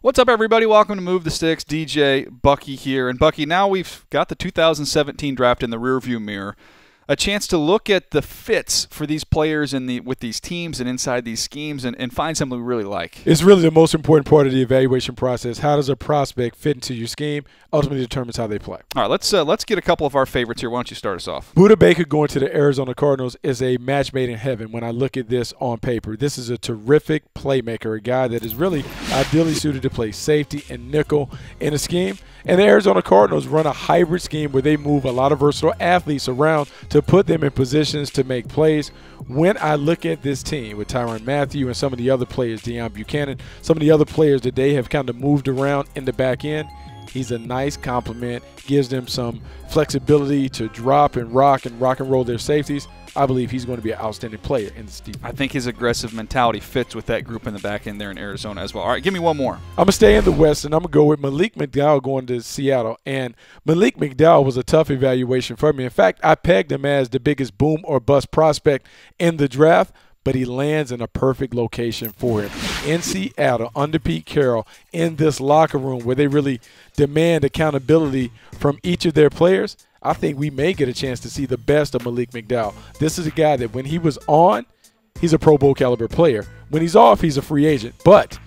What's up, everybody? Welcome to Move the Sticks. DJ Bucky here. And Bucky, now we've got the 2017 draft in the rearview mirror. A chance to look at the fits for these players with these teams and inside these schemes and find something we really like. It's really the most important part of the evaluation process. How does a prospect fit into your scheme? Ultimately determines how they play. All right, let's get a couple of our favorites here. Why don't you start us off? Buda Baker going to the Arizona Cardinals is a match made in heaven when I look at this on paper. This is a terrific playmaker, a guy that is really ideally suited to play safety and nickel in a scheme. And the Arizona Cardinals run a hybrid scheme where they move a lot of versatile athletes around to put them in positions to make plays. When I look at this team with Tyrann Mathieu and some of the other players, Deion Buchanan, some of the other players that they have kind of moved around in the back end, he's a nice complement, gives them some flexibility to drop and rock and roll their safeties. I believe he's going to be an outstanding player in this defense. I think his aggressive mentality fits with that group in the back end there in Arizona as well. All right, give me one more. I'm going to stay in the West, and I'm going to go with Malik McDowell going to Seattle. And Malik McDowell was a tough evaluation for me. In fact, I pegged him as the biggest boom or bust prospect in the draft, but he lands in a perfect location for him. In Seattle, under Pete Carroll, in this locker room where they really demand accountability from each of their players, I think we may get a chance to see the best of Malik McDowell. This is a guy that when he was on, he's a Pro Bowl caliber player. When he's off, he's a free agent. But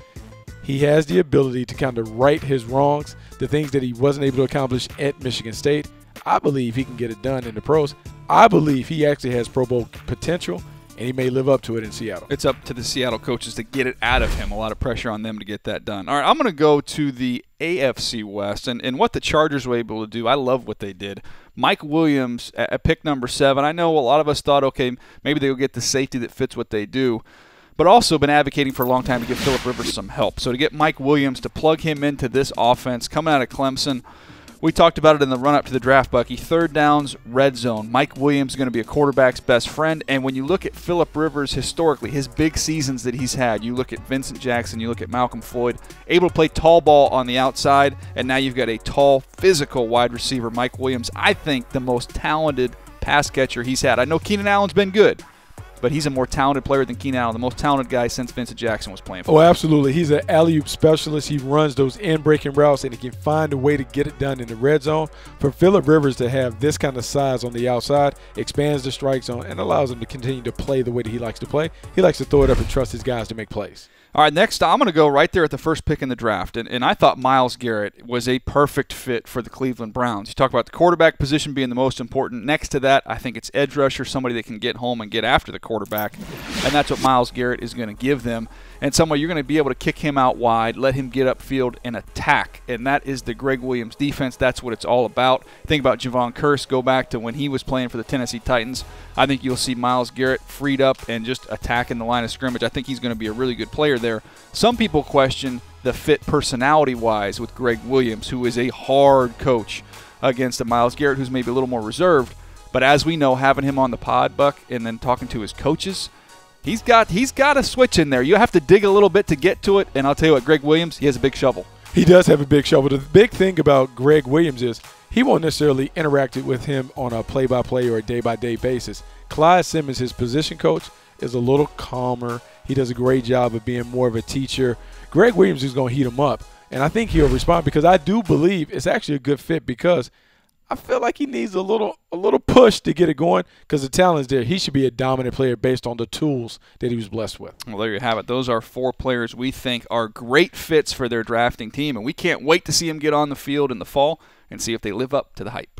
he has the ability to kind of right his wrongs, the things that he wasn't able to accomplish at Michigan State. I believe he can get it done in the pros. I believe he actually has Pro Bowl potential, and he may live up to it in Seattle. It's up to the Seattle coaches to get it out of him. A lot of pressure on them to get that done. All right, I'm going to go to the AFC West and what the Chargers were able to do. I love what they did. Mike Williams at pick number 7. I know a lot of us thought, okay, maybe they'll get the safety that fits what they do, but also been advocating for a long time to give Phillip Rivers some help. So to get Mike Williams to plug him into this offense coming out of Clemson, we talked about it in the run-up to the draft, Bucky. Third downs, red zone. Mike Williams is going to be a quarterback's best friend. And when you look at Phillip Rivers historically, his big seasons that he's had, you look at Vincent Jackson, you look at Malcolm Floyd, able to play tall ball on the outside, and now you've got a tall, physical wide receiver, Mike Williams. I think the most talented pass catcher he's had. I know Keenan Allen's been good, but he's a more talented player than Keenan Allen, the most talented guy since Vincent Jackson was playing for him. Oh, absolutely. He's an alley-oop specialist. He runs those in-breaking routes, and he can find a way to get it done in the red zone. For Phillip Rivers to have this kind of size on the outside expands the strike zone and allows him to continue to play the way that he likes to play. He likes to throw it up and trust his guys to make plays. All right, next I'm going to go right there at the first pick in the draft, and I thought Myles Garrett was a perfect fit for the Cleveland Browns. You talk about the quarterback position being the most important. Next to that, I think it's edge rusher, somebody that can get home and get after the quarterback, and that's what Myles Garrett is going to give them. And somewhere you're going to be able to kick him out wide, let him get upfield and attack, and that is the Greg Williams defense. That's what it's all about. Think about Javon Curse, go back to when he was playing for the Tennessee Titans. I think you'll see Myles Garrett freed up and just attacking the line of scrimmage. I think he's going to be a really good player there. Some people question the fit personality-wise with Greg Williams, who is a hard coach, against a Myles Garrett who's maybe a little more reserved. But as we know, having him on the pod, Buck, and then talking to his coaches, He's got a switch in there. You have to dig a little bit to get to it, and I'll tell you what, Greg Williams, he has a big shovel. He does have a big shovel. The big thing about Greg Williams is he won't necessarily interact with him on a play-by-play or a day-by-day basis. Clyde Simmons, his position coach, is a little calmer. He does a great job of being more of a teacher. Greg Williams is going to heat him up, and I think he'll respond because I do believe it's actually a good fit because I feel like he needs a little push to get it going because the talent's there. He should be a dominant player based on the tools that he was blessed with. Well, there you have it. Those are 4 players we think are great fits for their drafting team, and we can't wait to see them get on the field in the fall and see if they live up to the hype.